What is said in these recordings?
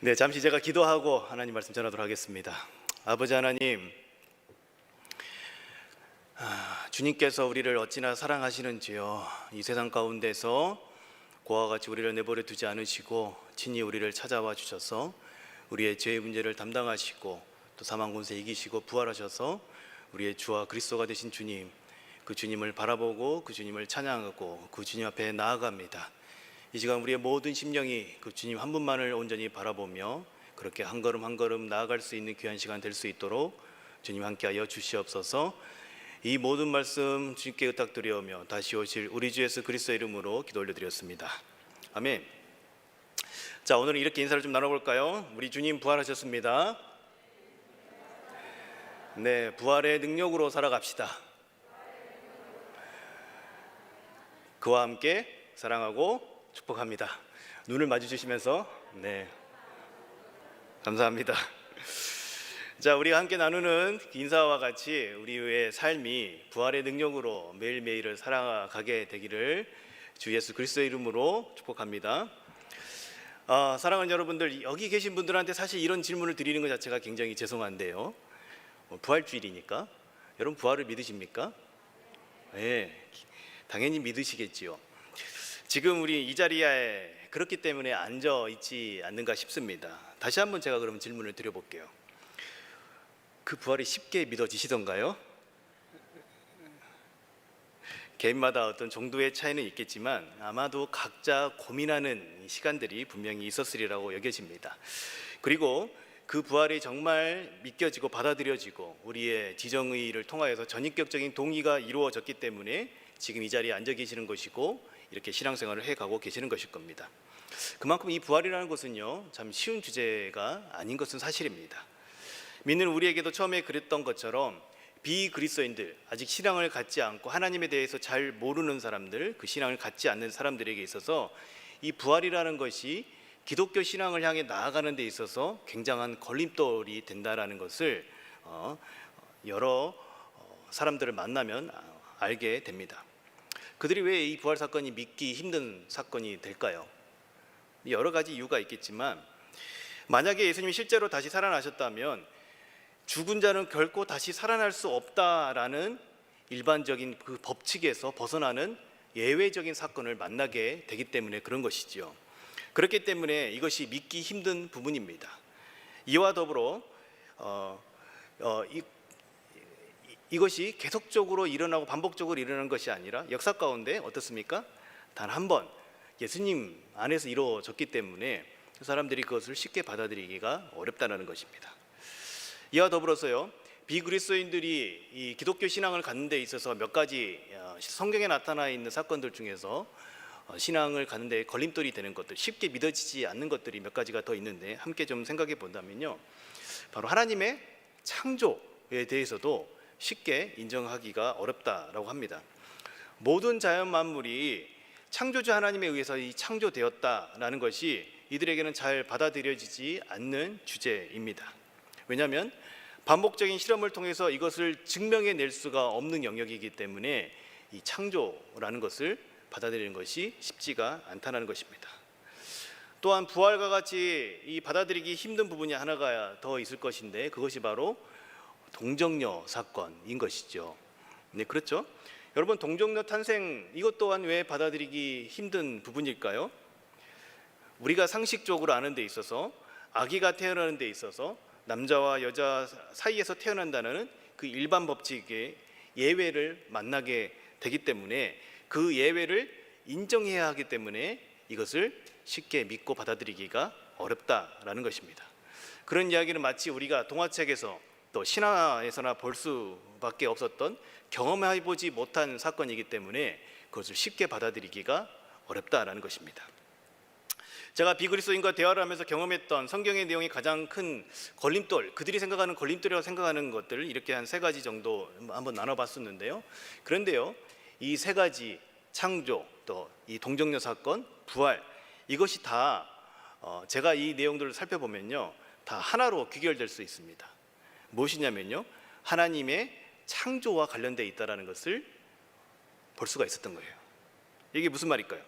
네, 잠시 제가 기도하고 하나님 말씀 전하도록 하겠습니다. 아버지 하나님, 주님께서 우리를 어찌나 사랑하시는지요. 이 세상 가운데서 고와 같이 우리를 내버려 두지 않으시고 친히 우리를 찾아와 주셔서 우리의 죄의 문제를 담당하시고 또 사망 권세 이기시고 부활하셔서 우리의 주와 그리스도가 되신 주님, 그 주님을 바라보고 그 주님을 찬양하고 그 주님 앞에 나아갑니다. 이 시간 우리의 모든 심령이 그 주님 한 분만을 온전히 바라보며 그렇게 한 걸음 한 걸음 나아갈 수 있는 귀한 시간 될 수 있도록 주님 함께하여 주시옵소서. 이 모든 말씀 주님께 의탁드리오며 다시 오실 우리 주 예수 그리스도의 이름으로 기도 올려드렸습니다. 아멘. 자, 오늘은 이렇게 인사를 좀 나눠볼까요? 우리 주님 부활하셨습니다. 네, 부활의 능력으로 살아갑시다. 그와 함께 사랑하고 축복합니다. 눈을 마주치시면서 네, 감사합니다. 자, 우리가 함께 나누는 인사와 같이 우리의 삶이 부활의 능력으로 매일매일을 살아가게 되기를 주 예수 그리스도의 이름으로 축복합니다. 사랑하는 여러분들, 여기 계신 분들한테 사실 이런 질문을 드리는 것 자체가 굉장히 죄송한데요. 부활주일이니까 여러분 부활을 믿으십니까? 네, 당연히 믿으시겠지요. 지금 우리 이 자리에 그렇기 때문에 앉아 있지 않는가 싶습니다. 다시 한번 제가 그러면 질문을 드려볼게요. 그 부활이 쉽게 믿어지시던가요? 개인마다 어떤 정도의 차이는 있겠지만 아마도 각자 고민하는 시간들이 분명히 있었으리라고 여겨집니다. 그리고 그 부활이 정말 믿겨지고 받아들여지고 우리의 지정의를 통하여서 전인격적인 동의가 이루어졌기 때문에 지금 이 자리에 앉아 계시는 것이고 이렇게 신앙생활을 해가고 계시는 것일 겁니다. 그만큼 이 부활이라는 것은요, 참 쉬운 주제가 아닌 것은 사실입니다. 믿는 우리에게도 처음에 그랬던 것처럼 비그리스도인들, 아직 신앙을 갖지 않고 하나님에 대해서 잘 모르는 사람들, 그 신앙을 갖지 않는 사람들에게 있어서 이 부활이라는 것이 기독교 신앙을 향해 나아가는 데 있어서 굉장한 걸림돌이 된다라는 것을 여러 사람들을 만나면 알게 됩니다. 그들이 왜 이 부활 사건이 믿기 힘든 사건이 될까요? 여러 가지 이유가 있겠지만 만약에 예수님이 실제로 다시 살아나셨다면 죽은 자는 결코 다시 살아날 수 없다라는 일반적인 그 법칙에서 벗어나는 예외적인 사건을 만나게 되기 때문에 그런 것이지요. 그렇기 때문에 이것이 믿기 힘든 부분입니다. 이와 더불어 이것이 계속적으로 일어나고 반복적으로 일어나는 것이 아니라 역사 가운데 어떻습니까? 단 한 번 예수님 안에서 이루어졌기 때문에 사람들이 그것을 쉽게 받아들이기가 어렵다는 것입니다. 이와 더불어서요, 비그리스도인들이 이 기독교 신앙을 갖는 데 있어서 몇 가지 성경에 나타나 있는 사건들 중에서 신앙을 갖는 데 걸림돌이 되는 것들, 쉽게 믿어지지 않는 것들이 몇 가지가 더 있는데 함께 좀 생각해 본다면요, 바로 하나님의 창조에 대해서도 쉽게 인정하기가 어렵다라고 합니다. 모든 자연 만물이 창조주 하나님에 의해서 창조되었다라는 것이 이들에게는 잘 받아들여지지 않는 주제입니다. 왜냐하면 반복적인 실험을 통해서 이것을 증명해낼 수가 없는 영역이기 때문에 이 창조라는 것을 받아들이는 것이 쉽지가 않다는 것입니다. 또한 부활과 같이 이 받아들이기 힘든 부분이 하나가 더 있을 것인데 그것이 바로 동정녀 사건인 것이죠. 네, 그렇죠? 여러분, 동정녀 탄생, 이것 또한 왜 받아들이기 힘든 부분일까요? 우리가 상식적으로 아는 데 있어서 아기가 태어나는 데 있어서 남자와 여자 사이에서 태어난다는 그 일반 법칙의 예외를 만나게 되기 때문에 그 예외를 인정해야 하기 때문에 이것을 쉽게 믿고 받아들이기가 어렵다라는 것입니다. 그런 이야기는 마치 우리가 동화책에서 또 신화에서나 볼 수밖에 없었던 경험해보지 못한 사건이기 때문에 그것을 쉽게 받아들이기가 어렵다라는 것입니다. 제가 비그리스도인과 대화를 하면서 경험했던 성경의 내용이 가장 큰 걸림돌, 그들이 생각하는 걸림돌이라고 생각하는 것들을 이렇게 한 세 가지 정도 한번 나눠봤었는데요. 그런데요, 이 세 가지, 창조, 또 이 동정녀 사건, 부활, 이것이 다 제가 이 내용들을 살펴보면요, 다 하나로 귀결될 수 있습니다. 무엇이냐면요, 하나님의 창조와 관련되어 있다는 것을 볼 수가 있었던 거예요. 이게 무슨 말일까요?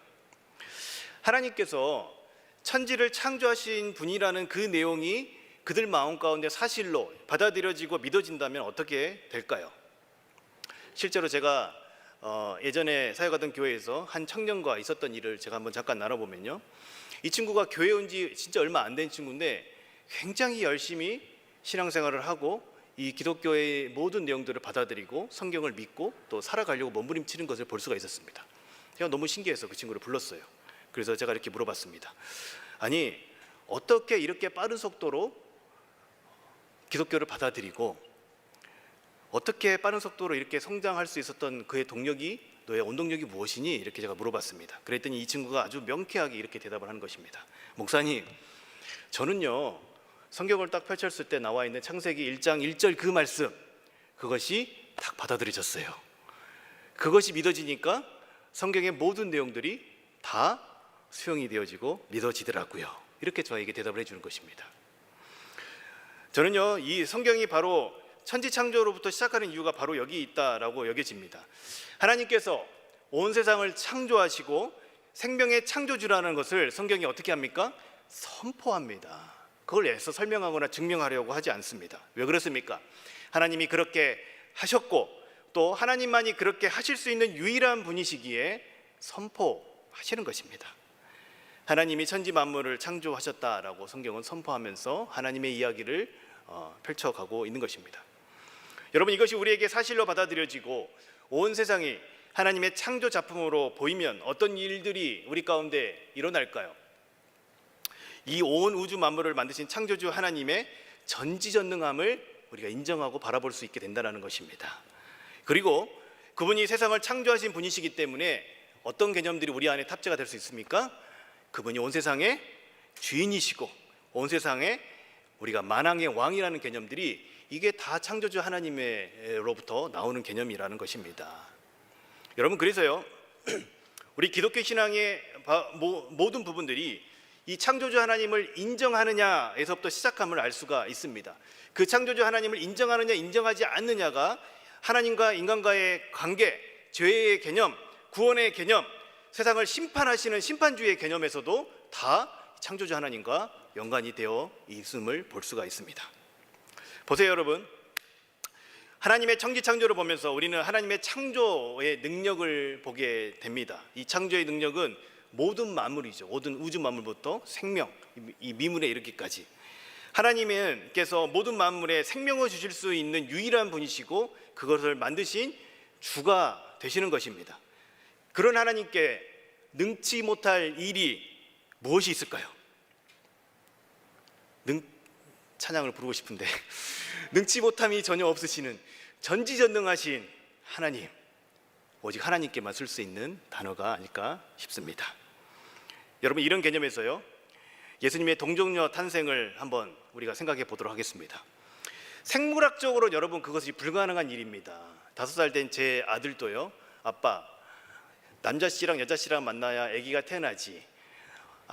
하나님께서 천지를 창조하신 분이라는 그 내용이 그들 마음 가운데 사실로 받아들여지고 믿어진다면 어떻게 될까요? 실제로 제가 예전에 사역하던 교회에서 한 청년과 있었던 일을 제가 한번 잠깐 나눠보면요, 이 친구가 교회 온 지 진짜 얼마 안 된 친구인데 굉장히 열심히 신앙생활을 하고 이 기독교의 모든 내용들을 받아들이고 성경을 믿고 또 살아가려고 몸부림치는 것을 볼 수가 있었습니다. 제가 너무 신기해서 그 친구를 불렀어요. 그래서 제가 이렇게 물어봤습니다. 아니, 어떻게 이렇게 빠른 속도로 기독교를 받아들이고 어떻게 빠른 속도로 이렇게 성장할 수 있었던 그의 동력이, 너의 원동력이 무엇이니? 이렇게 제가 물어봤습니다. 그랬더니 이 친구가 아주 명쾌하게 이렇게 대답을 하는 것입니다. 목사님, 저는요, 성경을 딱 펼쳤을 때 나와 있는 창세기 1장 1절 그 말씀, 그것이 딱 받아들여졌어요. 그것이 믿어지니까 성경의 모든 내용들이 다 수용이 되어지고 믿어지더라고요. 이렇게 저에게 대답을 해주는 것입니다. 저는요, 이 성경이 바로 천지창조로부터 시작하는 이유가 바로 여기 있다라고 여겨집니다. 하나님께서 온 세상을 창조하시고 생명의 창조주라는 것을 성경이 어떻게 합니까? 선포합니다. 그걸 애써 설명하거나 증명하려고 하지 않습니다. 왜 그렇습니까? 하나님이 그렇게 하셨고 또 하나님만이 그렇게 하실 수 있는 유일한 분이시기에 선포하시는 것입니다. 하나님이 천지 만물을 창조하셨다라고 성경은 선포하면서 하나님의 이야기를 펼쳐가고 있는 것입니다. 여러분, 이것이 우리에게 사실로 받아들여지고 온 세상이 하나님의 창조 작품으로 보이면 어떤 일들이 우리 가운데 일어날까요? 이 온 우주 만물을 만드신 창조주 하나님의 전지전능함을 우리가 인정하고 바라볼 수 있게 된다는 것입니다. 그리고 그분이 세상을 창조하신 분이시기 때문에 어떤 개념들이 우리 안에 탑재가 될 수 있습니까? 그분이 온 세상의 주인이시고 온 세상에 우리가 만왕의 왕이라는 개념들이 이게 다 창조주 하나님으로부터 나오는 개념이라는 것입니다. 여러분, 그래서요, 우리 기독교 신앙의 모든 부분들이 이 창조주 하나님을 인정하느냐에서부터 시작함을 알 수가 있습니다. 그 창조주 하나님을 인정하느냐 인정하지 않느냐가 하나님과 인간과의 관계, 죄의 개념, 구원의 개념, 세상을 심판하시는 심판주의 개념에서도 다 창조주 하나님과 연관이 되어 있음을 볼 수가 있습니다. 보세요, 여러분. 하나님의 천지창조를 보면서 우리는 하나님의 창조의 능력을 보게 됩니다. 이 창조의 능력은 모든 만물이죠. 모든 우주 만물부터 생명, 이 미문에 이르기까지 하나님께서 모든 만물에 생명을 주실 수 있는 유일한 분이시고 그것을 만드신 주가 되시는 것입니다. 그런 하나님께 능치 못할 일이 무엇이 있을까요? 찬양을 부르고 싶은데 능치 못함이 전혀 없으시는 전지전능하신 하나님, 오직 하나님께만 쓸 수 있는 단어가 아닐까 싶습니다. 여러분, 이런 개념에서요, 예수님의 동정녀 탄생을 한번 우리가 생각해 보도록 하겠습니다. 생물학적으로 여러분 그것이 불가능한 일입니다. 5살 된 제 아들도요, 아빠, 남자씨랑 여자씨랑 만나야 아기가 태어나지,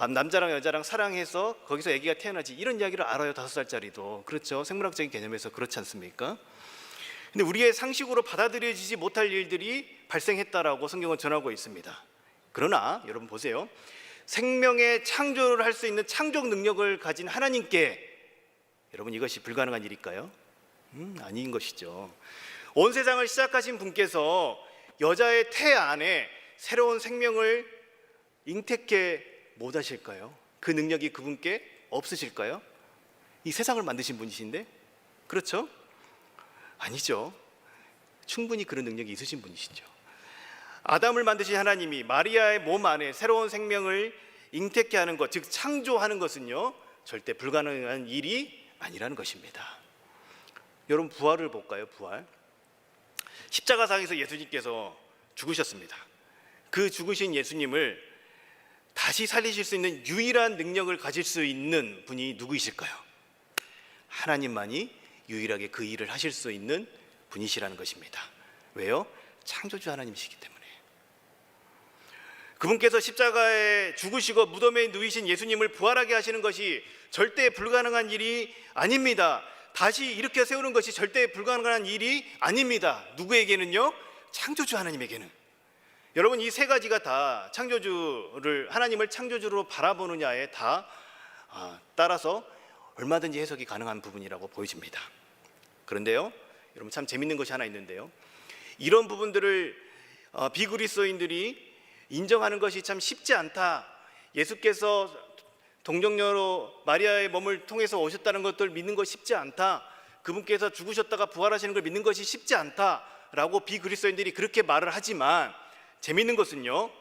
남자랑 여자랑 사랑해서 거기서 아기가 태어나지, 이런 이야기를 알아요. 5살짜리도. 그렇죠? 생물학적인 개념에서 그렇지 않습니까? 근데 우리의 상식으로 받아들여지지 못할 일들이 발생했다라고 성경은 전하고 있습니다. 그러나 여러분 보세요, 생명의 창조를 할 수 있는 창조 능력을 가진 하나님께 여러분 이것이 불가능한 일일까요? 아닌 것이죠. 온 세상을 시작하신 분께서 여자의 태 안에 새로운 생명을 잉태케 못하실까요? 그 능력이 그분께 없으실까요? 이 세상을 만드신 분이신데, 그렇죠? 아니죠. 충분히 그런 능력이 있으신 분이시죠. 아담을 만드신 하나님이 마리아의 몸 안에 새로운 생명을 잉태케 하는 것, 즉 창조하는 것은요, 절대 불가능한 일이 아니라는 것입니다. 여러분, 부활을 볼까요? 부활. 십자가상에서 예수님께서 죽으셨습니다. 그 죽으신 예수님을 다시 살리실 수 있는 유일한 능력을 가질 수 있는 분이 누구이실까요? 하나님만이 유일하게 그 일을 하실 수 있는 분이시라는 것입니다. 왜요? 창조주 하나님이시기 때문에. 그분께서 십자가에 죽으시고 무덤에 누이신 예수님을 부활하게 하시는 것이 절대 불가능한 일이 아닙니다. 다시 일으켜 세우는 것이 절대 불가능한 일이 아닙니다. 누구에게는요? 창조주 하나님에게는. 여러분, 이 세 가지가 다 하나님을 창조주로 바라보느냐에 다 따라서 얼마든지 해석이 가능한 부분이라고 보여집니다. 그런데요, 여러분, 참 재밌는 것이 하나 있는데요, 이런 부분들을 비그리스도인들이 인정하는 것이 참 쉽지 않다, 예수께서 동정녀로 마리아의 몸을 통해서 오셨다는 것들 믿는 것이 쉽지 않다, 그분께서 죽으셨다가 부활하시는 걸 믿는 것이 쉽지 않다라고 비그리스도인들이 그렇게 말을 하지만, 재밌는 것은요,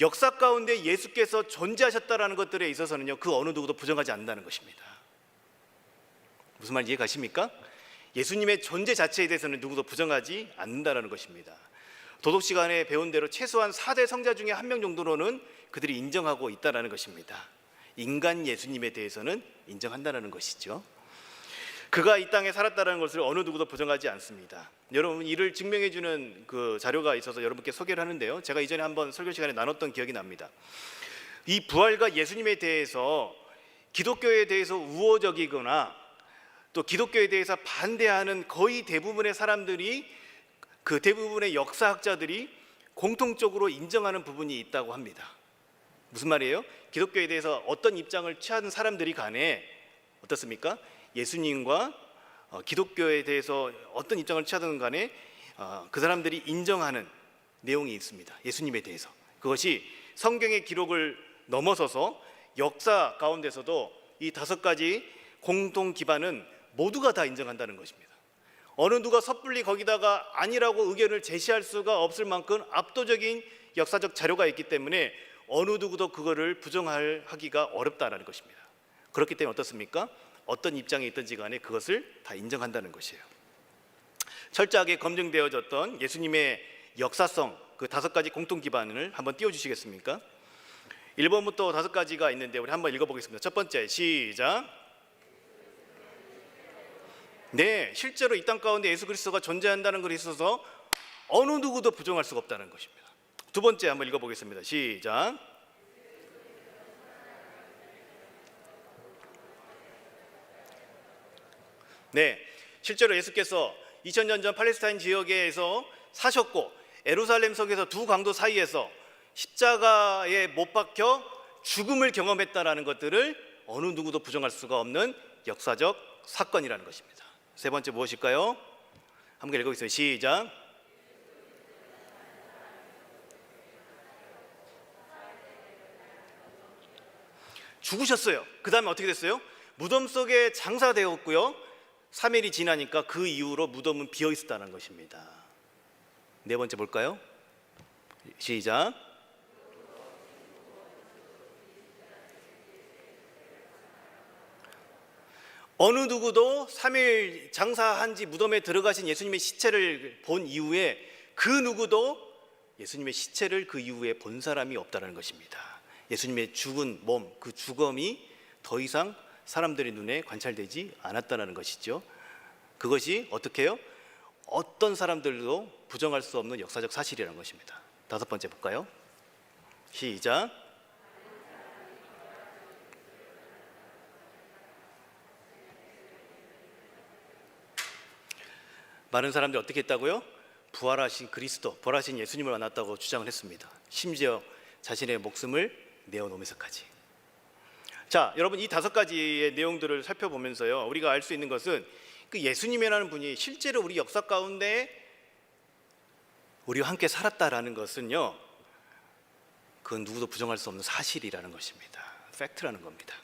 역사 가운데 예수께서 존재하셨다라는 것들에 있어서는요, 그 어느 누구도 부정하지 않는다는 것입니다. 무슨 말인지 이해 가십니까? 예수님의 존재 자체에 대해서는 누구도 부정하지 않는다는 것입니다. 도덕 시간에 배운 대로 최소한 4대 성자 중에 한 명 정도로는 그들이 인정하고 있다는 것입니다. 인간 예수님에 대해서는 인정한다는 것이죠. 그가 이 땅에 살았다는 것을 어느 누구도 부정하지 않습니다. 여러분, 이를 증명해 주는 그 자료가 있어서 여러분께 소개를 하는데요, 제가 이전에 한번 설교 시간에 나눴던 기억이 납니다. 이 부활과 예수님에 대해서 기독교에 대해서 우호적이거나 또 기독교에 대해서 반대하는 거의 대부분의 사람들이, 그 대부분의 역사학자들이 공통적으로 인정하는 부분이 있다고 합니다. 무슨 말이에요? 기독교에 대해서 어떤 입장을 취하는 사람들이 간에 어떻습니까? 예수님과 기독교에 대해서 어떤 입장을 취하든 간에 그 사람들이 인정하는 내용이 있습니다. 예수님에 대해서. 그것이 성경의 기록을 넘어서서 역사 가운데서도 이 5가지 공통 기반은 모두가 다 인정한다는 것입니다. 어느 누가 섣불리 거기다가 아니라고 의견을 제시할 수가 없을 만큼 압도적인 역사적 자료가 있기 때문에 어느 누구도 그거를 부정하기가 어렵다는 것입니다. 그렇기 때문에 어떻습니까? 어떤 입장에 있든지 간에 그것을 다 인정한다는 것이에요. 철저하게 검증되어졌던 예수님의 역사성, 그 5가지 공통 기반을 한번 띄워주시겠습니까? 1번부터 5가지가 있는데 우리 한번 읽어보겠습니다. 첫 번째, 시작. 네, 실제로 이 땅 가운데 예수 그리스도가 존재한다는 것에 있어서 어느 누구도 부정할 수가 없다는 것입니다. 두 번째 한번 읽어보겠습니다. 시작. 네, 실제로 예수께서 2000년 전 팔레스타인 지역에서 사셨고 예루살렘 성에서 두 강도 사이에서 십자가에 못 박혀 죽음을 경험했다라는 것들을 어느 누구도 부정할 수가 없는 역사적 사건이라는 것입니다. 세 번째 무엇일까요? 한번 읽어보겠습니다. 시작. 죽으셨어요. 그 다음에 어떻게 됐어요? 무덤 속에 장사되었고요, 3일이 지나니까 그 이후로 무덤은 비어 있었다는 것입니다. 네 번째 볼까요? 시작. 어느 누구도 3일 장사한 지 무덤에 들어가신 예수님의 시체를 본 이후에 그 누구도 예수님의 시체를 그 이후에 본 사람이 없다는 것입니다. 예수님의 죽은 몸, 그 죽음이 더 이상 사람들의 눈에 관찰되지 않았다는 것이죠. 그것이 어떻게 해요? 어떤 사람들도 부정할 수 없는 역사적 사실이라는 것입니다. 5번째 볼까요? 시작. 많은 사람들이 어떻게 했다고요? 부활하신 그리스도, 부활하신 예수님을 만났다고 주장을 했습니다. 심지어 자신의 목숨을 내어놓으면서까지. 자, 여러분, 이 5가지의 내용들을 살펴보면서요, 우리가 알 수 있는 것은 그 예수님이라는 분이 실제로 우리 역사 가운데 우리와 함께 살았다라는 것은요, 그건 누구도 부정할 수 없는 사실이라는 것입니다. 팩트라는 겁니다.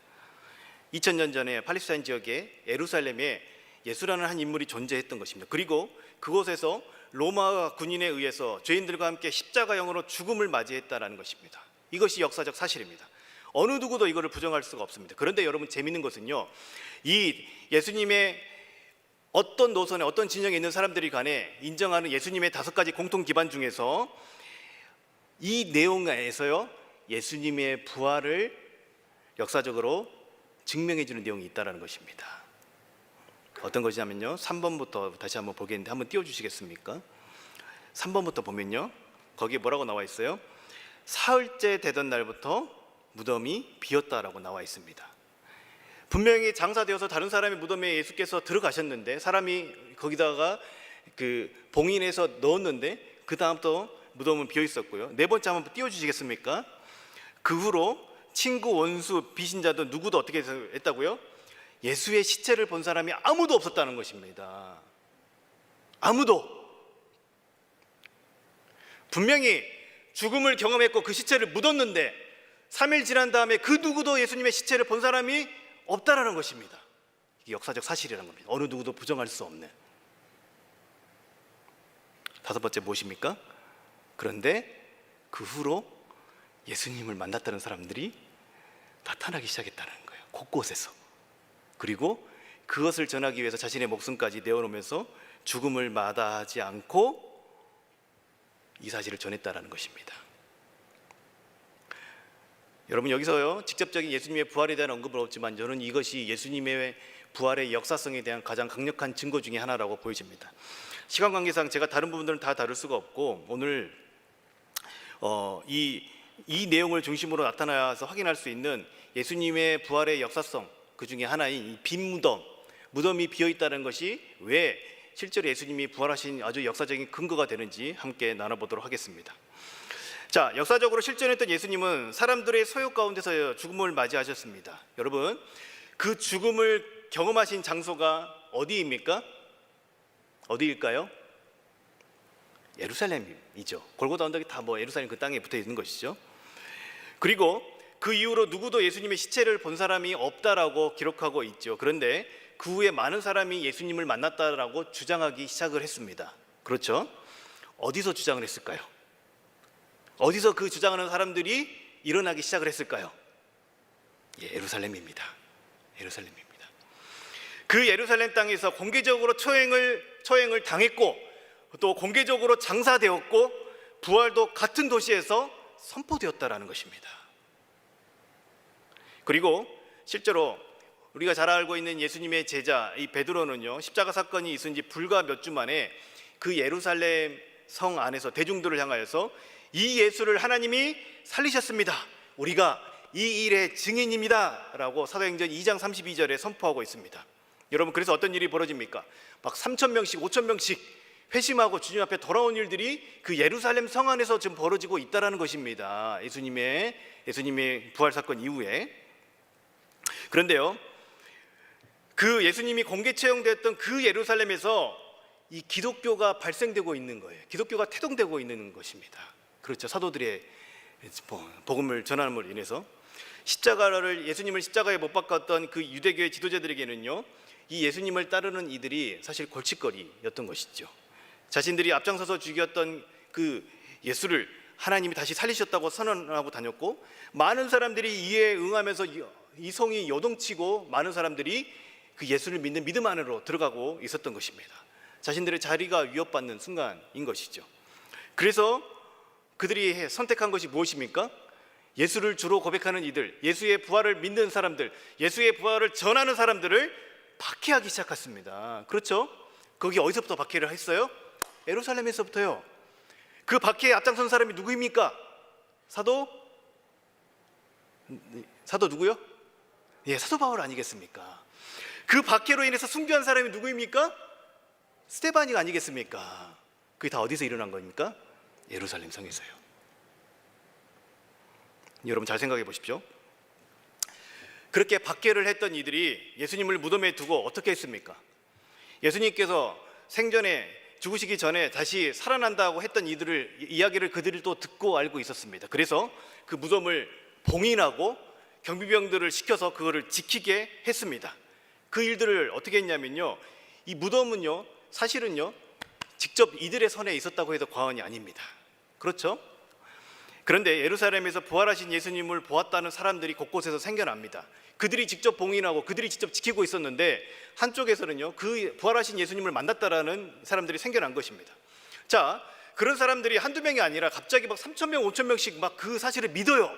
2000년 전에 팔레스타인 지역의 예루살렘에 예수라는 한 인물이 존재했던 것입니다. 그리고 그곳에서 로마 군인에 의해서 죄인들과 함께 십자가형으로 죽음을 맞이했다라는 것입니다. 이것이 역사적 사실입니다. 어느 누구도 이거를 부정할 수가 없습니다. 그런데 여러분, 재밌는 것은요, 이 예수님의 어떤 노선에 어떤 진영에 있는 사람들이 간에 인정하는 예수님의 5가지 공통 기반 중에서 이 내용에서요, 예수님의 부활을 역사적으로 증명해 주는 내용이 있다는 것입니다. 어떤 것이냐면요, 3번부터 다시 한번 보겠는데 한번 띄워주시겠습니까? 3번부터 보면요, 거기에 뭐라고 나와 있어요? 사흘째 되던 날부터 무덤이 비었다라고 나와 있습니다. 분명히 장사되어서 다른 사람의 무덤에 예수께서 들어가셨는데, 사람이 거기다가 그 봉인해서 넣었는데, 그 다음부터 무덤은 비어 있었고요. 네 번째 한번 띄워주시겠습니까? 그 후로 친구, 원수, 비신자도 누구도 어떻게 했다고요? 예수의 시체를 본 사람이 아무도 없었다는 것입니다. 아무도. 분명히 죽음을 경험했고 그 시체를 묻었는데 3일 지난 다음에 그 누구도 예수님의 시체를 본 사람이 없다라는 것입니다. 이게 역사적 사실이라는 겁니다. 어느 누구도 부정할 수 없는. 다섯 번째 무엇입니까? 그런데 그 후로 예수님을 만났다는 사람들이 나타나기 시작했다는 거예요. 곳곳에서. 그리고 그것을 전하기 위해서 자신의 목숨까지 내어놓으면서 죽음을 마다하지 않고 이 사실을 전했다는 것입니다. 여러분, 여기서요 직접적인 예수님의 부활에 대한 언급은 없지만 저는 이것이 예수님의 부활의 역사성에 대한 가장 강력한 증거 중에 하나라고 보여집니다. 시간 관계상 제가 다른 부분들은 다 다룰 수가 없고 오늘 이 내용을 중심으로 나타나서 확인할 수 있는 예수님의 부활의 역사성, 그 중에 하나인 이 빈 무덤이 비어 있다는 것이 왜 실제로 예수님이 부활하신 아주 역사적인 근거가 되는지 함께 나눠보도록 하겠습니다. 자, 역사적으로 실존했던 예수님은 사람들의 소욕 가운데서 죽음을 맞이하셨습니다. 여러분, 그 죽음을 경험하신 장소가 어디입니까? 어디일까요? 예루살렘이죠. 골고다 언덕이 다 예루살렘 그 땅에 붙어 있는 것이죠. 그리고 그 이후로 누구도 예수님의 시체를 본 사람이 없다라고 기록하고 있죠. 그런데 그 후에 많은 사람이 예수님을 만났다라고 주장하기 시작을 했습니다. 그렇죠? 어디서 주장을 했을까요? 어디서 그 주장하는 사람들이 일어나기 시작을 했을까요? 예루살렘입니다. 예루살렘입니다. 그 예루살렘 땅에서 공개적으로 처형을 당했고 또 공개적으로 장사되었고 부활도 같은 도시에서 선포되었다라는 것입니다. 그리고 실제로 우리가 잘 알고 있는 예수님의 제자 이 베드로는요, 십자가 사건이 있은 지 불과 몇 주 만에 그 예루살렘 성 안에서 대중들을 향하여서 이 예수를 하나님이 살리셨습니다. 우리가 이 일의 증인입니다 라고 사도행전 2장 32절에 선포하고 있습니다. 여러분, 그래서 어떤 일이 벌어집니까? 막 3,000명씩 5,000명씩 회심하고 주님 앞에 돌아온 일들이 그 예루살렘 성 안에서 지금 벌어지고 있다는 것입니다. 예수님의 부활 사건 이후에. 그런데요, 그 예수님이 공개 처형됐던 그 예루살렘에서 이 기독교가 발생되고 있는 거예요. 기독교가 태동되고 있는 것입니다. 그렇죠. 사도들의 복음을 전함으로 인해서 예수님을 십자가에 못 박았던 그 유대교의 지도자들에게는요, 이 예수님을 따르는 이들이 사실 골칫거리였던 것이죠. 자신들이 앞장서서 죽였던 그 예수를 하나님이 다시 살리셨다고 선언하고 다녔고, 많은 사람들이 이에 응하면서 이 성이 요동치고 많은 사람들이 그 예수를 믿는 믿음 안으로 들어가고 있었던 것입니다. 자신들의 자리가 위협받는 순간인 것이죠. 그래서 그들이 선택한 것이 무엇입니까? 예수를 주로 고백하는 이들, 예수의 부활을 믿는 사람들, 예수의 부활을 전하는 사람들을 박해하기 시작했습니다. 그렇죠? 거기 어디서부터 박해를 했어요? 예루살렘에서부터요. 그 박해에 앞장선 사람이 누구입니까? 사도 누구요? 사도 바울 아니겠습니까? 그 박해로 인해서 순교한 사람이 누구입니까? 스데반이가 아니겠습니까? 그게 다 어디서 일어난 겁니까? 예루살렘 성에서요. 여러분, 잘 생각해 보십시오. 그렇게 박해를 했던 이들이 예수님을 무덤에 두고 어떻게 했습니까? 예수님께서 생전에 죽으시기 전에 다시 살아난다고 했던 이야기를 그들이 또 듣고 알고 있었습니다. 그래서 그 무덤을 봉인하고 경비병들을 시켜서 그거를 지키게 했습니다. 그 일들을 어떻게 했냐면요, 이 무덤은요 사실은요 직접 이들의 손에 있었다고 해도 과언이 아닙니다. 그렇죠? 그런데 예루살렘에서 부활하신 예수님을 보았다는 사람들이 곳곳에서 생겨납니다. 그들이 직접 봉인하고 그들이 직접 지키고 있었는데 한쪽에서는요 그 부활하신 예수님을 만났다라는 사람들이 생겨난 것입니다. 자, 그런 사람들이 한두 명이 아니라 갑자기 막 3,000명 5,000명씩 막 그 사실을 믿어요.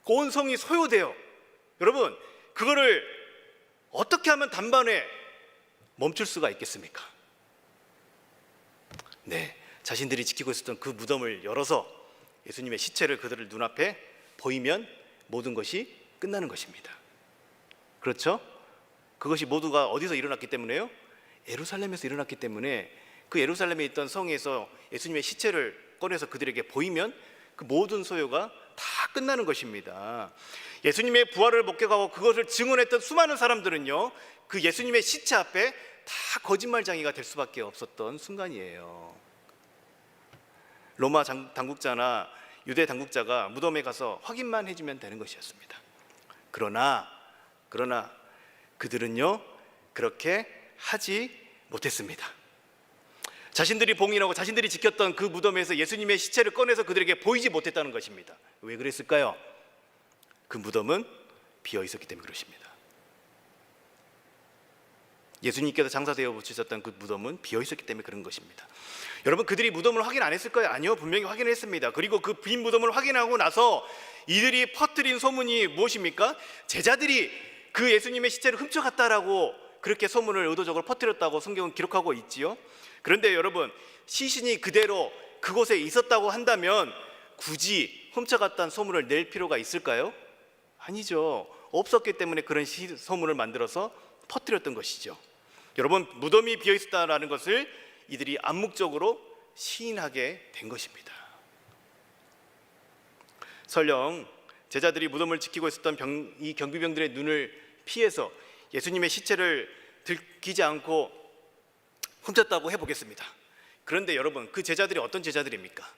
온 성이 소요돼요. 여러분, 그거를 어떻게 하면 단번에 멈출 수가 있겠습니까? 자신들이 지키고 있었던 그 무덤을 열어서 예수님의 시체를 그들의 눈앞에 보이면 모든 것이 끝나는 것입니다. 그렇죠? 그것이 모두가 어디서 일어났기 때문에요? 예루살렘에서 일어났기 때문에 그 예루살렘에 있던 성에서 예수님의 시체를 꺼내서 그들에게 보이면 그 모든 소요가 다 끝나는 것입니다. 예수님의 부활을 목격하고 그것을 증언했던 수많은 사람들은요, 그 예수님의 시체 앞에 다 거짓말쟁이가 될 수밖에 없었던 순간이에요. 로마 당국자나 유대 당국자가 무덤에 가서 확인만 해주면 되는 것이었습니다. 그러나 그들은요, 그렇게 하지 못했습니다. 자신들이 봉인하고 자신들이 지켰던 그 무덤에서 예수님의 시체를 꺼내서 그들에게 보이지 못했다는 것입니다. 왜 그랬을까요? 그 무덤은 비어 있었기 때문에 그렇습니다. 예수님께서 장사되어 붙이셨던 그 무덤은 비어 있었기 때문에 그런 것입니다. 여러분, 그들이 무덤을 확인 안 했을까요? 아니요, 분명히 확인했습니다. 그리고 그 빈 무덤을 확인하고 나서 이들이 퍼뜨린 소문이 무엇입니까? 제자들이 그 예수님의 시체를 훔쳐갔다라고 그렇게 소문을 의도적으로 퍼뜨렸다고 성경은 기록하고 있지요. 그런데 여러분, 시신이 그대로 그곳에 있었다고 한다면 굳이 훔쳐갔다는 소문을 낼 필요가 있을까요? 아니죠. 없었기 때문에 그런 소문을 만들어서 퍼뜨렸던 것이죠. 여러분, 무덤이 비어 있었다라는 것을 이들이 암묵적으로 시인하게 된 것입니다. 설령 제자들이 무덤을 지키고 있었던 이 경비병들의 눈을 피해서 예수님의 시체를 들키지 않고 훔쳤다고 해보겠습니다. 그런데 여러분, 그 제자들이 어떤 제자들입니까?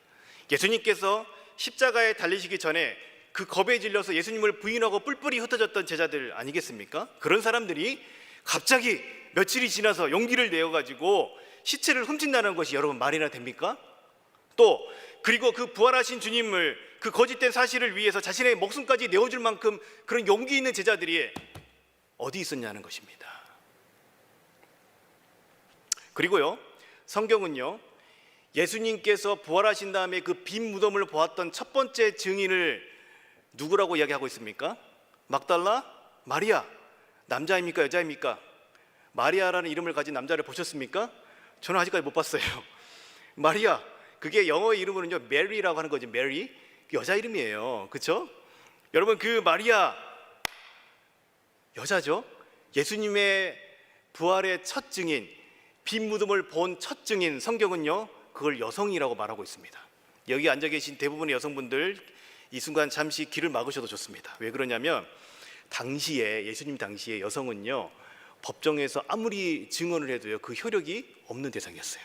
예수님께서 십자가에 달리시기 전에 그 겁에 질려서 예수님을 부인하고 뿔뿔이 흩어졌던 제자들 아니겠습니까? 그런 사람들이 갑자기 며칠이 지나서 용기를 내어가지고 시체를 훔친다는 것이 여러분 말이나 됩니까? 또 그리고 그 부활하신 주님을 그 거짓된 사실을 위해서 자신의 목숨까지 내어줄 만큼 그런 용기 있는 제자들이 어디 있었냐는 것입니다. 그리고요, 성경은요, 예수님께서 부활하신 다음에 그 빈 무덤을 보았던 첫 번째 증인을 누구라고 이야기하고 있습니까? 막달라? 마리아. 남자입니까? 여자입니까? 마리아라는 이름을 가진 남자를 보셨습니까? 저는 아직까지 못 봤어요. 마리아, 그게 영어의 이름으로는요, 메리라고 하는 거죠. 메리, 여자 이름이에요. 그렇죠? 여러분, 그 마리아 여자죠. 예수님의 부활의 첫 증인, 빈 무덤을 본 첫 증인, 성경은요 그걸 여성이라고 말하고 있습니다. 여기 앉아 계신 대부분의 여성분들 이 순간 잠시 귀를 막으셔도 좋습니다. 왜 그러냐면 당시에 예수님 당시에 여성은요 법정에서 아무리 증언을 해도요 그 효력이 없는 대상이었어요.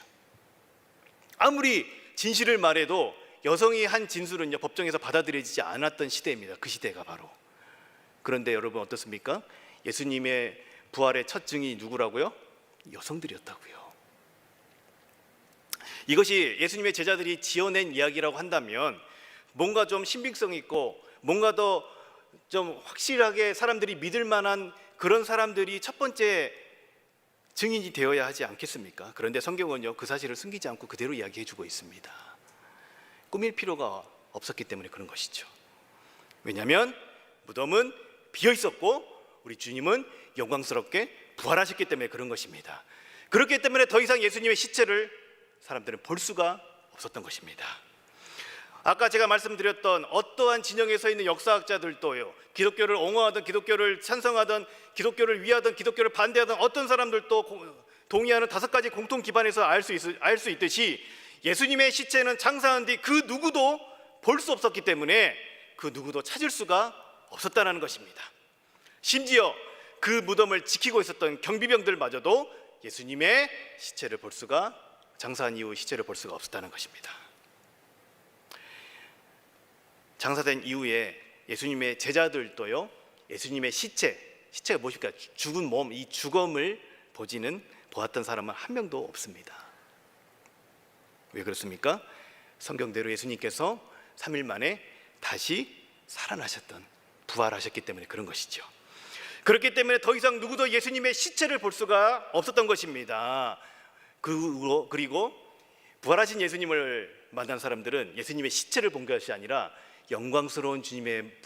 아무리 진실을 말해도 여성이 한 진술은요 법정에서 받아들여지지 않았던 시대입니다. 그 시대가 바로. 그런데 여러분 어떻습니까? 예수님의 부활의 첫 증인이 누구라고요? 여성들이었다고요. 이것이 예수님의 제자들이 지어낸 이야기라고 한다면 뭔가 좀 신빙성 있고 뭔가 더 좀 확실하게 사람들이 믿을 만한 그런 사람들이 첫 번째 증인이 되어야 하지 않겠습니까? 그런데 성경은요 그 사실을 숨기지 않고 그대로 이야기해주고 있습니다. 꾸밀 필요가 없었기 때문에 그런 것이죠. 왜냐하면 무덤은 비어 있었고 우리 주님은 영광스럽게 부활하셨기 때문에 그런 것입니다. 그렇기 때문에 더 이상 예수님의 시체를 사람들은 볼 수가 없었던 것입니다. 아까 제가 말씀드렸던 어떠한 진영에 서 있는 역사학자들도요 기독교를 옹호하던, 기독교를 찬성하던, 기독교를 위하던, 기독교를 반대하던 어떤 사람들도 동의하는 5가지 공통 기반에서 알 수 있듯이 예수님의 시체는 장사한 뒤 그 누구도 볼 수 없었기 때문에 그 누구도 찾을 수가 없었다는 것입니다. 심지어 그 무덤을 지키고 있었던 경비병들마저도 예수님의 시체를 볼 수가, 장사한 이후 시체를 볼 수가 없었다는 것입니다. 장사된 이후에 예수님의 제자들도요 예수님의 시체가 무엇일까? 죽은 몸, 이 죽음을 보았던 사람은 한 명도 없습니다. 왜 그렇습니까? 성경대로 예수님께서 3일 만에 다시 살아나셨던, 부활하셨기 때문에 그런 것이죠. 그렇기 때문에 더 이상 누구도 예수님의 시체를 볼 수가 없었던 것입니다. 그리고 부활하신 예수님을 만난 사람들은 예수님의 시체를 본 것이 아니라 영광스러운 주님의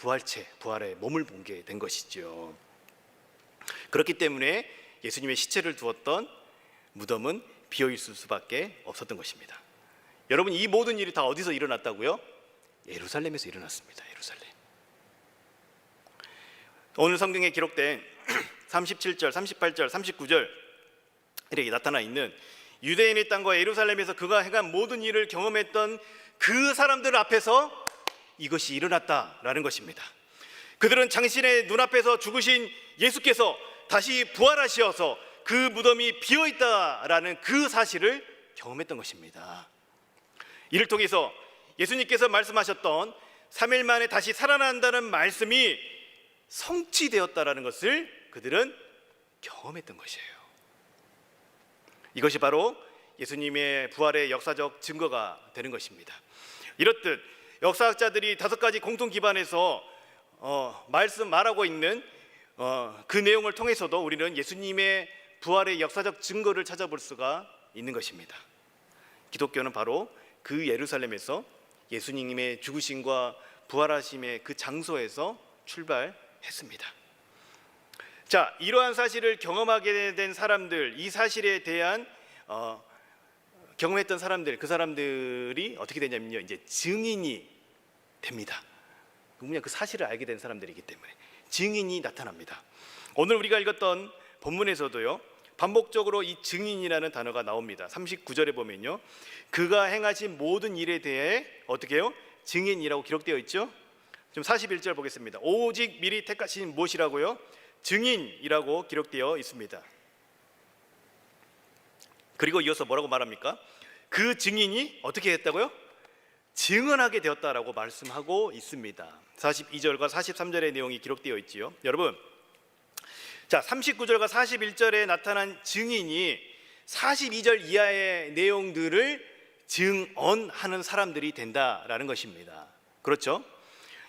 부활의 몸을 보게 된 것이죠. 그렇기 때문에 예수님의 시체를 두었던 무덤은 비어 있을 수밖에 없었던 것입니다. 여러분, 이 모든 일이 다 어디서 일어났다고요? 예루살렘에서 일어났습니다. 예루살렘. 오늘 성경에 기록된 37절, 38절, 39절 이렇게 나타나 있는 유대인의 땅과 예루살렘에서 그가 행한 모든 일을 경험했던 그 사람들 앞에서 이것이 일어났다라는 것입니다. 그들은 당신의 눈앞에서 죽으신 예수께서 다시 부활하셔서 그 무덤이 비어있다라는 그 사실을 경험했던 것입니다. 이를 통해서 예수님께서 말씀하셨던 3일 만에 다시 살아난다는 말씀이 성취되었다라는 것을 그들은 경험했던 것이에요. 이것이 바로 예수님의 부활의 역사적 증거가 되는 것입니다. 이렇듯 역사학자들이 5가지 공통 기반에서 말하고 있는 그 내용을 통해서도 우리는 예수님의 부활의 역사적 증거를 찾아볼 수가 있는 것입니다. 기독교는 바로 그 예루살렘에서 예수님의 죽으심과 부활하심의 그 장소에서 출발했습니다. 자, 이러한 사실을 경험하게 된 사람들, 이 사실에 대한 경험했던 사람들, 그 사람들이 어떻게 되냐면요, 이제 증인이 됩니다. 그냥 그 사실을 알게 된 사람들이기 때문에 증인이 나타납니다. 오늘 우리가 읽었던 본문에서도요, 반복적으로 이 증인이라는 단어가 나옵니다. 39절에 보면요, 그가 행하신 모든 일에 대해 어떻게 해요? 증인이라고 기록되어 있죠. 좀 41절 보겠습니다. 오직 미리 택하신 무엇이라고요? 증인이라고 기록되어 있습니다. 그리고 이어서 뭐라고 말합니까? 그 증인이 어떻게 했다고요? 증언하게 되었다라고 말씀하고 있습니다. 42절과 43절의 내용이 기록되어 있지요. 여러분, 자, 39절과 41절에 나타난 증인이 42절 이하의 내용들을 증언하는 사람들이 된다라는 것입니다. 그렇죠?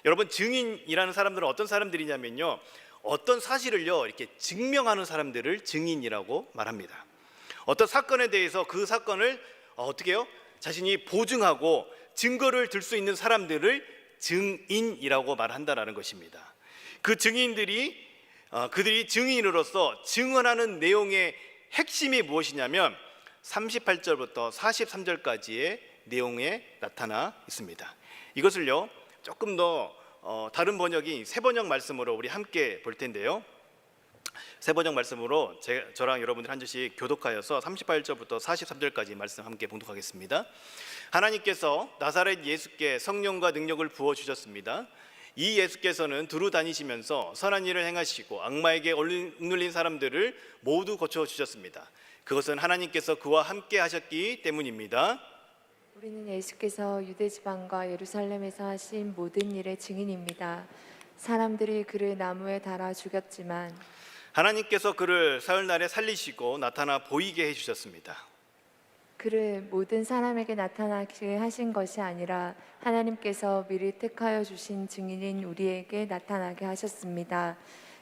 여러분, 증인이라는 사람들은 어떤 사람들이냐면요, 어떤 사실을요 이렇게 증명하는 사람들을 증인이라고 말합니다. 어떤 사건에 대해서 그 사건을 어떻게 해요? 자신이 보증하고 증거를 들 수 있는 사람들을 증인이라고 말한다라는 것입니다. 그 증인들이 그들이 증인으로서 증언하는 내용의 핵심이 무엇이냐면 38절부터 43절까지의 내용에 나타나 있습니다. 이것을요 조금 더 다른 번역인 새번역 말씀으로 우리 함께 볼 텐데요, 새번역 말씀으로 저랑 여러분들 한 절씩 교독하여서 38절부터 43절까지 말씀 함께 봉독하겠습니다. 하나님께서 나사렛 예수께 성령과 능력을 부어주셨습니다. 이 예수께서는 두루 다니시면서 선한 일을 행하시고 악마에게 억눌린 사람들을 모두 고쳐주셨습니다. 그것은 하나님께서 그와 함께 하셨기 때문입니다. 우리는 예수께서 유대지방과 예루살렘에서 하신 모든 일의 증인입니다. 사람들이 그를 나무에 달아 죽였지만 하나님께서 그를 사흘날에 살리시고 나타나 보이게 해주셨습니다. 그를 모든 사람에게 나타나게 하신 것이 아니라 하나님께서 미리 택하여 주신 증인인 우리에게 나타나게 하셨습니다.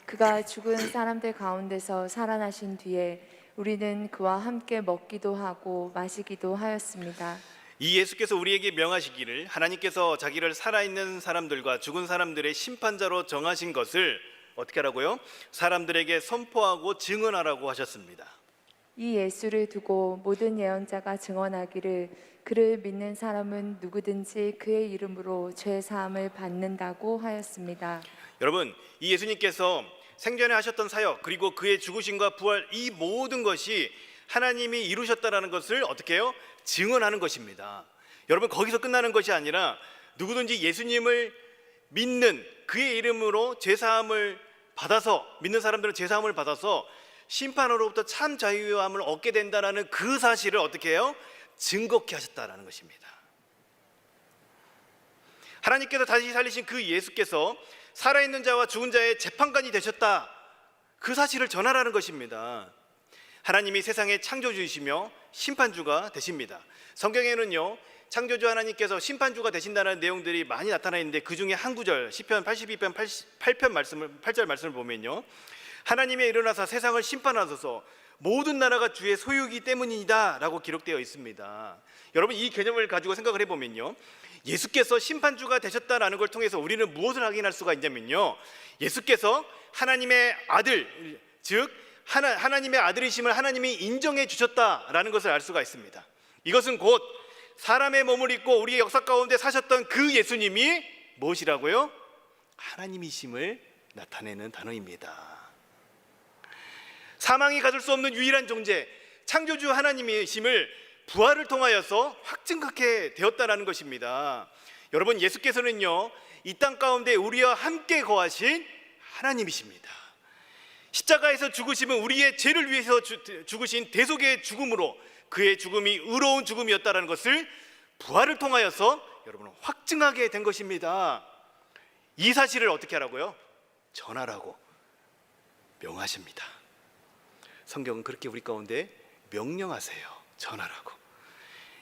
그가 죽은 사람들 가운데서 살아나신 뒤에 우리는 그와 함께 먹기도 하고 마시기도 하였습니다. 이 예수께서 우리에게 명하시기를 하나님께서 자기를 살아있는 사람들과 죽은 사람들의 심판자로 정하신 것을 어떻게 하라고요? 사람들에게 선포하고 증언하라고 하셨습니다. 이 예수를 두고 모든 예언자가 증언하기를 그를 믿는 사람은 누구든지 그의 이름으로 죄 사함을 받는다고 하였습니다. 여러분, 이 예수님께서 생전에 하셨던 사역, 그리고 그의 죽으심과 부활, 이 모든 것이 하나님이 이루셨다라는 것을 어떻게 해요? 증언하는 것입니다. 여러분, 거기서 끝나는 것이 아니라 누구든지 예수님을 믿는 그의 이름으로 죄사함을 받아서, 믿는 사람들은 죄사함을 받아서 심판으로부터 참 자유함을 얻게 된다는 그 사실을 어떻게 해요? 증거케 하셨다라는 것입니다. 하나님께서 다시 살리신 그 예수께서 살아있는 자와 죽은 자의 재판관이 되셨다, 그 사실을 전하라는 것입니다. 하나님이 세상의 창조주이시며 심판주가 되십니다. 성경에는요, 창조주 하나님께서 심판주가 되신다는 내용들이 많이 나타나 있는데, 그 중에 한 구절, 시편 82편 8절 말씀을 보면요, 하나님이 일어나서 세상을 심판하소서 모든 나라가 주의 소유이기 때문이다 라고 기록되어 있습니다. 여러분, 이 개념을 가지고 생각을 해보면요, 예수께서 심판주가 되셨다라는 걸 통해서 우리는 무엇을 확인할 수가 있냐면요, 예수께서 하나님의 아들, 즉 하나님의 아들이심을 하나님이 인정해 주셨다라는 것을 알 수가 있습니다. 이것은 곧 사람의 몸을 입고 우리의 역사 가운데 사셨던 그 예수님이 무엇이라고요? 하나님이심을 나타내는 단어입니다. 사망이 가질 수 없는 유일한 존재, 창조주 하나님이심을 부활을 통하여서 확증하게 되었다라는 것입니다. 여러분, 예수께서는요, 이 땅 가운데 우리와 함께 거하신 하나님이십니다. 십자가에서 죽으심은 우리의 죄를 위해서 죽으신 대속의 죽음으로 그의 죽음이 의로운 죽음이었다는 것을 부활을 통하여서 여러분은 확증하게 된 것입니다. 이 사실을 어떻게 하라고요? 전하라고 명하십니다. 성경은 그렇게 우리 가운데 명령하세요. 전하라고.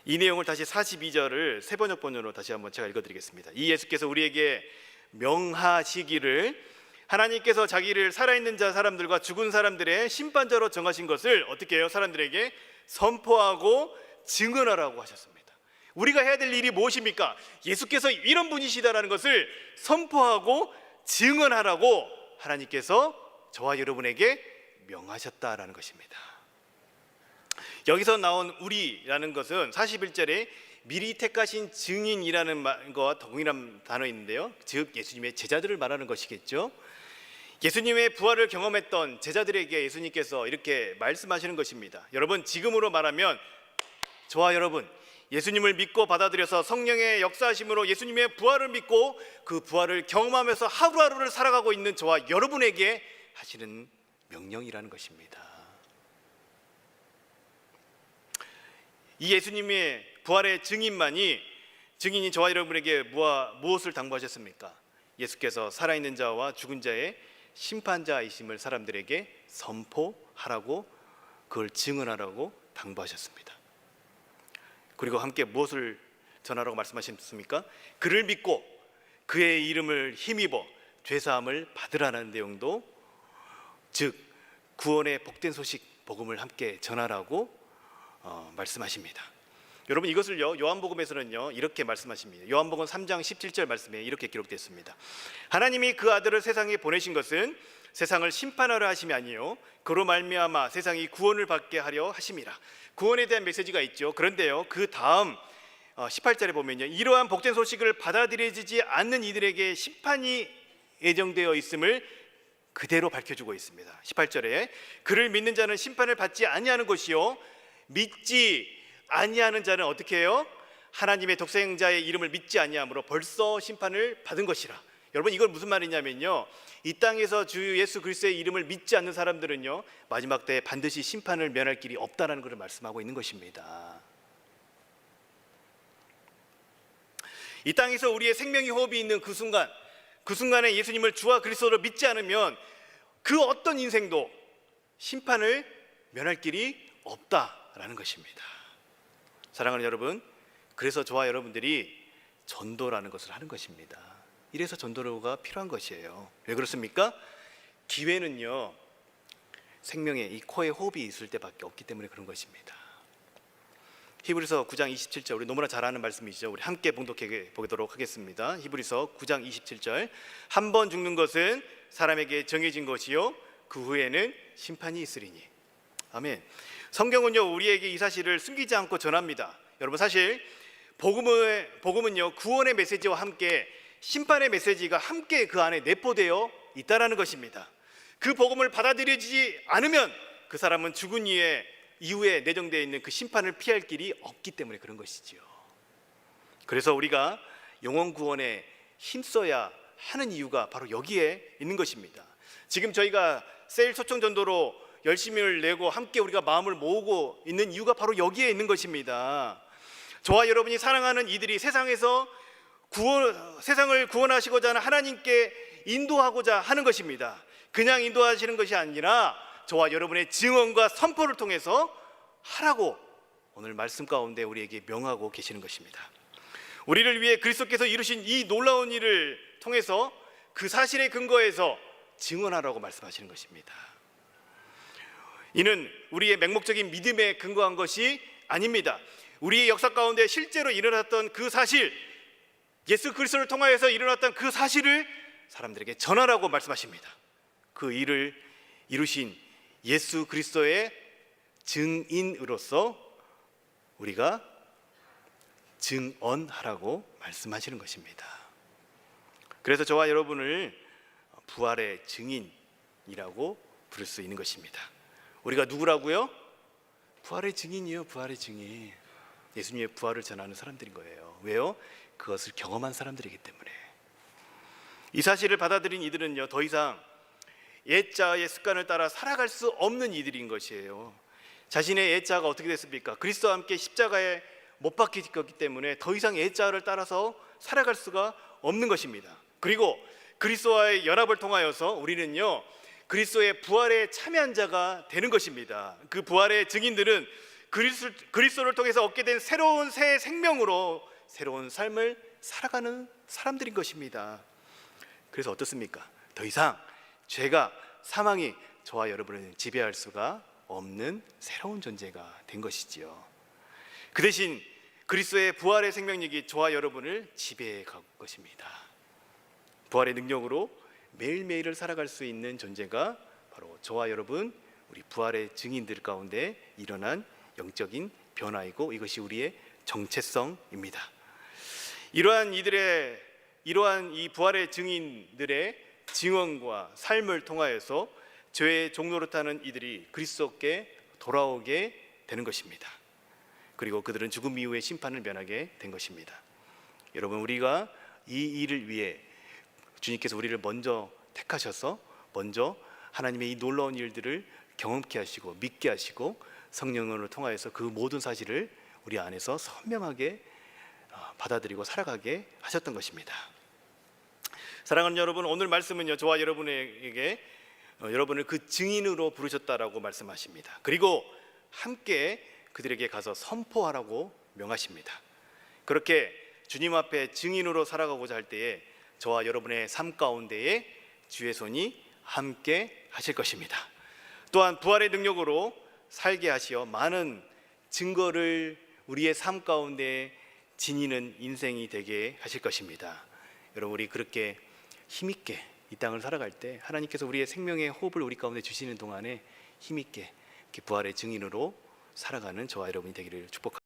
이 내용을 다시 42절을 세번역 번역으로 다시 한번 제가 읽어드리겠습니다. 이 예수께서 우리에게 명하시기를 하나님께서 자기를 살아있는 자 사람들과 죽은 사람들의 심판자로 정하신 것을 어떻게 해요? 사람들에게 선포하고 증언하라고 하셨습니다. 우리가 해야 될 일이 무엇입니까? 예수께서 이런 분이시다라는 것을 선포하고 증언하라고 하나님께서 저와 여러분에게 명하셨다라는 것입니다. 여기서 나온 우리라는 것은 41절에 미리 택하신 증인이라는 것과 동일한 단어인데요, 즉 예수님의 제자들을 말하는 것이겠죠. 예수님의 부활을 경험했던 제자들에게 예수님께서 이렇게 말씀하시는 것입니다. 여러분, 지금으로 말하면 저와 여러분, 예수님을 믿고 받아들여서 성령의 역사하심으로 예수님의 부활을 믿고 그 부활을 경험하면서 하루하루를 살아가고 있는 저와 여러분에게 하시는 명령이라는 것입니다. 이 예수님의 부활의 증인이 저와 여러분에게 무엇을 당부하셨습니까? 예수께서 살아있는 자와 죽은 자의 심판자이심을 사람들에게 선포하라고, 그걸 증언하라고 당부하셨습니다. 그리고 함께 무엇을 전하라고 말씀하셨습니까? 그를 믿고 그의 이름을 힘입어 죄사함을 받으라는 내용도, 즉 구원의 복된 소식 복음을 함께 전하라고 말씀하십니다. 여러분, 이것을요 요한복음에서는요 이렇게 말씀하십니다. 요한복음 3장 17절 말씀에 이렇게 기록됐습니다. 하나님이 그 아들을 세상에 보내신 것은 세상을 심판하려 하심이 아니요 그로 말미암아 세상이 구원을 받게 하려 하심이라. 구원에 대한 메시지가 있죠. 그런데요, 그 다음 18절에 보면요, 이러한 복된 소식을 받아들여지지 않는 이들에게 심판이 예정되어 있음을 그대로 밝혀주고 있습니다. 18절에 그를 믿는 자는 심판을 받지 아니하는 것이요 믿지 아니하는 자는 어떻게 해요? 하나님의 독생자의 이름을 믿지 아니함으로 벌써 심판을 받은 것이라. 여러분, 이걸 무슨 말이냐면요, 이 땅에서 주 예수 그리스도의 이름을 믿지 않는 사람들은요 마지막 때에 반드시 심판을 면할 길이 없다라는 것을 말씀하고 있는 것입니다. 이 땅에서 우리의 생명이 호흡이 있는 그 순간에 예수님을 주와 그리스도를 믿지 않으면 그 어떤 인생도 심판을 면할 길이 없다라는 것입니다. 사랑하는 여러분, 그래서 저와 여러분들이 전도라는 것을 하는 것입니다. 이래서 전도가 필요한 것이에요. 왜 그렇습니까? 기회는요 생명의 이 코에 호흡이 있을 때밖에 없기 때문에 그런 것입니다. 히브리서 9장 27절, 우리 너무나 잘 아는 말씀이죠. 우리 함께 봉독해 보도록 하겠습니다. 히브리서 9장 27절, 한 번 죽는 것은 사람에게 정해진 것이요 그 후에는 심판이 있으리니. 아멘. 성경은요 우리에게 이 사실을 숨기지 않고 전합니다. 여러분, 사실 복음은요 구원의 메시지와 함께 심판의 메시지가 함께 그 안에 내포되어 있다라는 것입니다. 그 복음을 받아들여지지 않으면 그 사람은 죽은 이후에 내정되어 있는 그 심판을 피할 길이 없기 때문에 그런 것이지요. 그래서 우리가 영혼 구원에 힘써야 하는 이유가 바로 여기에 있는 것입니다. 지금 저희가 세일 초청 전도로 열심을 내고 함께 우리가 마음을 모으고 있는 이유가 바로 여기에 있는 것입니다. 저와 여러분이 사랑하는 이들이 세상을 구원하시고자 하는 하나님께 인도하고자 하는 것입니다. 그냥 인도하시는 것이 아니라 저와 여러분의 증언과 선포를 통해서 하라고 오늘 말씀 가운데 우리에게 명하고 계시는 것입니다. 우리를 위해 그리스도께서 이루신 이 놀라운 일을 통해서 그 사실에 근거해서 증언하라고 말씀하시는 것입니다. 이는 우리의 맹목적인 믿음에 근거한 것이 아닙니다. 우리의 역사 가운데 실제로 일어났던 그 사실, 예수 그리스도를 통하여서 일어났던 그 사실을 사람들에게 전하라고 말씀하십니다. 그 일을 이루신 예수 그리스도의 증인으로서 우리가 증언하라고 말씀하시는 것입니다. 그래서 저와 여러분을 부활의 증인이라고 부를 수 있는 것입니다. 우리가 누구라고요? 부활의 증인이요, 부활의 증인. 예수님의 부활을 전하는 사람들인 거예요. 왜요? 그것을 경험한 사람들이기 때문에. 이 사실을 받아들인 이들은요, 더 이상 옛자의 습관을 따라 살아갈 수 없는 이들인 것이에요. 자신의 옛자가 어떻게 됐습니까? 그리스도와 함께 십자가에 못 박히셨기 때문에 더 이상 옛자를 따라서 살아갈 수가 없는 것입니다. 그리고 그리스도와의 연합을 통하여서 우리는요, 그리스도의 부활에 참여한 자가 되는 것입니다. 그 부활의 증인들은 그리스도를 통해서 얻게 된 새로운 새 생명으로 새로운 삶을 살아가는 사람들인 것입니다. 그래서 어떻습니까? 더 이상 죄가, 사망이 저와 여러분을 지배할 수가 없는 새로운 존재가 된 것이지요. 그 대신 그리스도의 부활의 생명력이 저와 여러분을 지배해 갈 것입니다. 부활의 능력으로 매일매일을 살아갈 수 있는 존재가 바로 저와 여러분, 우리 부활의 증인들 가운데 일어난 영적인 변화이고, 이것이 우리의 정체성입니다. 이러한 이 부활의 증인들의 증언과 삶을 통하여서 죄의 종로로 타는 이들이 그리스도께 돌아오게 되는 것입니다. 그리고 그들은 죽음 이후의 심판을 면하게 된 것입니다. 여러분, 우리가 이 일을 위해 주님께서 우리를 먼저 택하셔서 먼저 하나님의 이 놀라운 일들을 경험케 하시고 믿게 하시고 성령을 통하여서 그 모든 사실을 우리 안에서 선명하게 받아들이고 살아가게 하셨던 것입니다. 사랑하는 여러분, 오늘 말씀은요, 저와 여러분에게 여러분을 그 증인으로 부르셨다라고 말씀하십니다. 그리고 함께 그들에게 가서 선포하라고 명하십니다. 그렇게 주님 앞에 증인으로 살아가고자 할 때에 저와 여러분의 삶 가운데에 주의 손이 함께 하실 것입니다. 또한 부활의 능력으로 살게 하시어 많은 증거를 우리의 삶 가운데 지니는 인생이 되게 하실 것입니다. 여러분, 우리 그렇게 힘있게 이 땅을 살아갈 때 하나님께서 우리의 생명의 호흡을 우리 가운데 주시는 동안에 힘있게 부활의 증인으로 살아가는 저와 여러분이 되기를 축복합니다.